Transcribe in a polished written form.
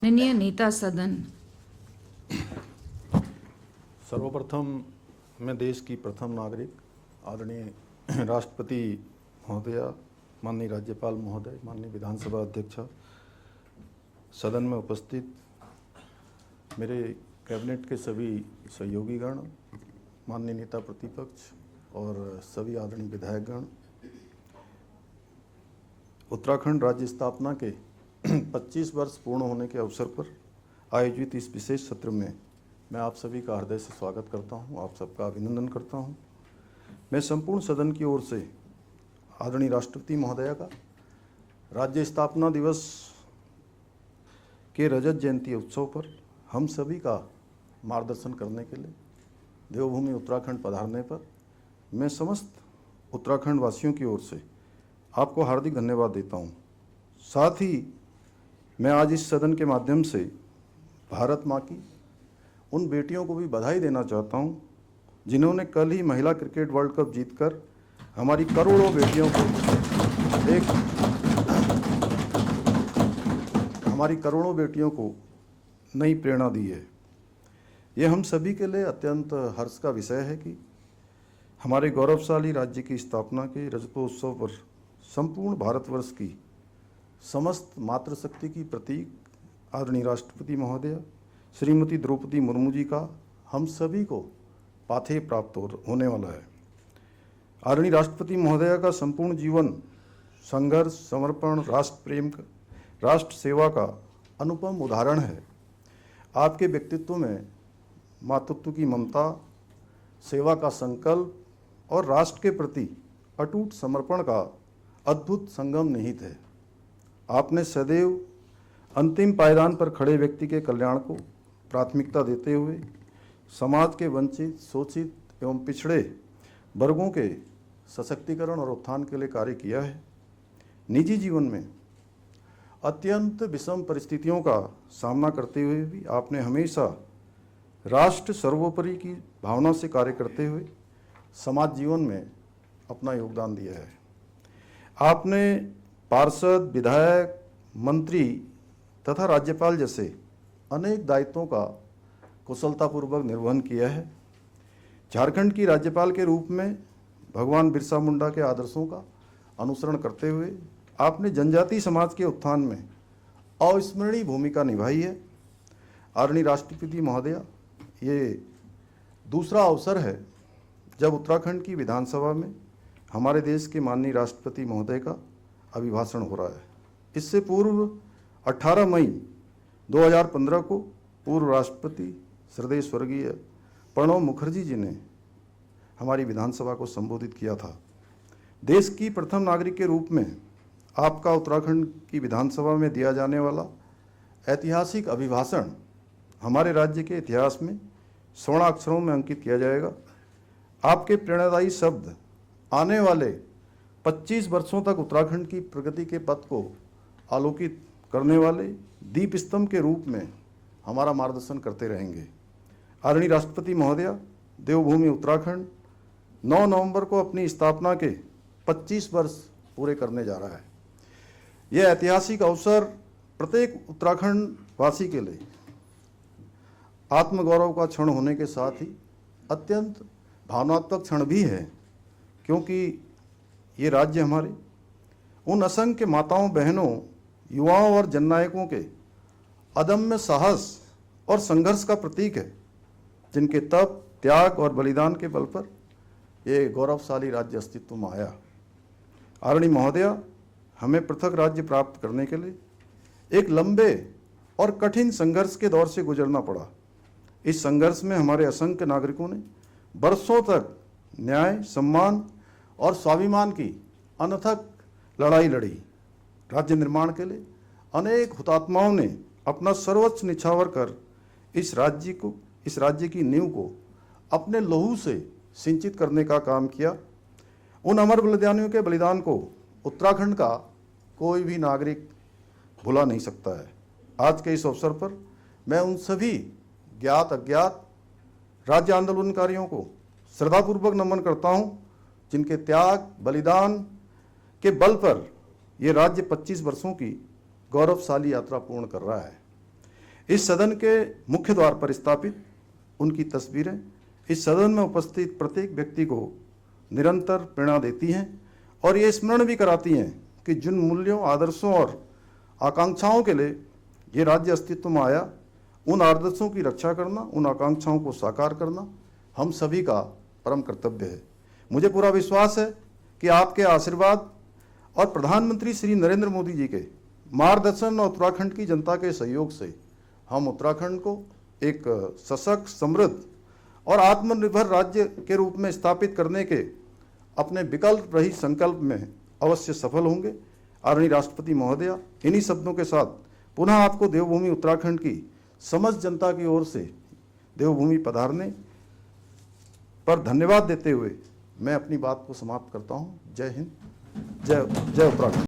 माननीय नेता सदन। सर्वप्रथम मैं देश की प्रथम नागरिक आदरणीय राष्ट्रपति महोदया, माननीय राज्यपाल महोदय, माननीय विधानसभा अध्यक्ष, सदन में उपस्थित मेरे कैबिनेट के सभी सहयोगीगण, माननीय नेता प्रतिपक्ष और सभी आदरणीय विधायकगण, उत्तराखंड राज्य स्थापना के 25 वर्ष पूर्ण होने के अवसर पर आयोजित इस विशेष सत्र में मैं आप सभी का हृदय से स्वागत करता हूं, आप सबका अभिनंदन करता हूं। मैं संपूर्ण सदन की ओर से आदरणीय राष्ट्रपति महोदया का राज्य स्थापना दिवस के रजत जयंती उत्सव पर हम सभी का मार्गदर्शन करने के लिए देवभूमि उत्तराखंड पधारने पर मैं समस्त उत्तराखंड वासियों की ओर से आपको हार्दिक धन्यवाद देता हूं। साथ ही मैं आज इस सदन के माध्यम से भारत माँ की उन बेटियों को भी बधाई देना चाहता हूं जिन्होंने कल ही महिला क्रिकेट वर्ल्ड कप जीतकर हमारी करोड़ों बेटियों को नई प्रेरणा दी है। ये हम सभी के लिए अत्यंत हर्ष का विषय है कि हमारे गौरवशाली राज्य की स्थापना के रजतोत्सव पर संपूर्ण भारतवर्ष की समस्त मातृशक्ति की प्रतीक आदरणीय राष्ट्रपति महोदया श्रीमती द्रौपदी मुर्मू जी का हम सभी को पाथेय प्राप्त होने वाला है। आदरणीय राष्ट्रपति महोदया का संपूर्ण जीवन संघर्ष, समर्पण, राष्ट्र प्रेम, राष्ट्र सेवा का अनुपम उदाहरण है। आपके व्यक्तित्व में मातृत्व की ममता, सेवा का संकल्प और राष्ट्र के प्रति अटूट समर्पण का अद्भुत संगम निहित है। आपने सदैव अंतिम पायदान पर खड़े व्यक्ति के कल्याण को प्राथमिकता देते हुए समाज के वंचित, शोषित एवं पिछड़े वर्गों के सशक्तिकरण और उत्थान के लिए कार्य किया है। निजी जीवन में अत्यंत विषम परिस्थितियों का सामना करते हुए भी आपने हमेशा राष्ट्र सर्वोपरि की भावना से कार्य करते हुए समाज जीवन में अपना योगदान दिया है। आपने पार्षद, विधायक, मंत्री तथा राज्यपाल जैसे अनेक दायित्वों का कुशलतापूर्वक निर्वहन किया है। झारखंड की राज्यपाल के रूप में भगवान बिरसा मुंडा के आदर्शों का अनुसरण करते हुए आपने जनजातीय समाज के उत्थान में अविस्मरणीय भूमिका निभाई है। आदरणीय राष्ट्रपति महोदया, ये दूसरा अवसर है जब उत्तराखंड की विधानसभा में हमारे देश के माननीय राष्ट्रपति महोदय का अभिभाषण हो रहा है। इससे पूर्व 18 मई 2015 को पूर्व राष्ट्रपति श्रद्धेय स्वर्गीय प्रणब मुखर्जी जी ने हमारी विधानसभा को संबोधित किया था। देश की प्रथम नागरिक के रूप में आपका उत्तराखंड की विधानसभा में दिया जाने वाला ऐतिहासिक अभिभाषण हमारे राज्य के इतिहास में स्वर्णाक्षरों में अंकित किया जाएगा। आपके प्रेरणादायी शब्द आने वाले 25 वर्षों तक उत्तराखंड की प्रगति के पथ को आलोकित करने वाले दीप स्तंभ के रूप में हमारा मार्गदर्शन करते रहेंगे। आदरणीय राष्ट्रपति महोदया, देवभूमि उत्तराखंड 9 नवंबर को अपनी स्थापना के 25 वर्ष पूरे करने जा रहा है। यह ऐतिहासिक अवसर प्रत्येक उत्तराखंड वासी के लिए आत्मगौरव का क्षण होने के साथ ही अत्यंत भावनात्मक क्षण भी है, क्योंकि ये राज्य हमारे उन असंख्य माताओं, बहनों, युवाओं और जननायकों के अदम्य साहस और संघर्ष का प्रतीक है, जिनके तप, त्याग और बलिदान के बल पर ये गौरवशाली राज्य अस्तित्व में आया। आदरणीय महोदया, हमें पृथक राज्य प्राप्त करने के लिए एक लंबे और कठिन संघर्ष के दौर से गुजरना पड़ा। इस संघर्ष में हमारे असंख्य नागरिकों ने वर्षों तक न्याय, सम्मान और स्वाभिमान की अनथक लड़ाई लड़ी। राज्य निर्माण के लिए अनेक हुतात्माओं ने अपना सर्वोच्च निछावर कर इस राज्य की नींव को अपने लहू से सिंचित करने का काम किया। उन अमर बलिदानियों के बलिदान को उत्तराखंड का कोई भी नागरिक भुला नहीं सकता है। आज के इस अवसर पर मैं उन सभी ज्ञात अज्ञात राज्य आंदोलनकारियों को श्रद्धापूर्वक नमन करता हूं, जिनके त्याग, बलिदान के बल पर यह राज्य 25 वर्षों की गौरवशाली यात्रा पूर्ण कर रहा है। इस सदन के मुख्य द्वार पर स्थापित उनकी तस्वीरें इस सदन में उपस्थित प्रत्येक व्यक्ति को निरंतर प्रेरणा देती हैं और ये स्मरण भी कराती हैं कि जिन मूल्यों, आदर्शों और आकांक्षाओं के लिए ये राज्य अस्तित्व में आया, उन आदर्शों की रक्षा करना, उन आकांक्षाओं को साकार करना हम सभी का परम कर्तव्य है। मुझे पूरा विश्वास है कि आपके आशीर्वाद और प्रधानमंत्री श्री नरेंद्र मोदी जी के मार्गदर्शन और उत्तराखंड की जनता के सहयोग से हम उत्तराखंड को एक सशक्त, समृद्ध और आत्मनिर्भर राज्य के रूप में स्थापित करने के अपने विकल्प रहित संकल्प में अवश्य सफल होंगे। आदरणीय राष्ट्रपति महोदया, इन्हीं शब्दों के साथ पुनः आपको देवभूमि उत्तराखंड की समस्त जनता की ओर से देवभूमि पधारने पर धन्यवाद देते हुए मैं अपनी बात को समाप्त करता हूं। जय हिंद, जय उत्तराखंड।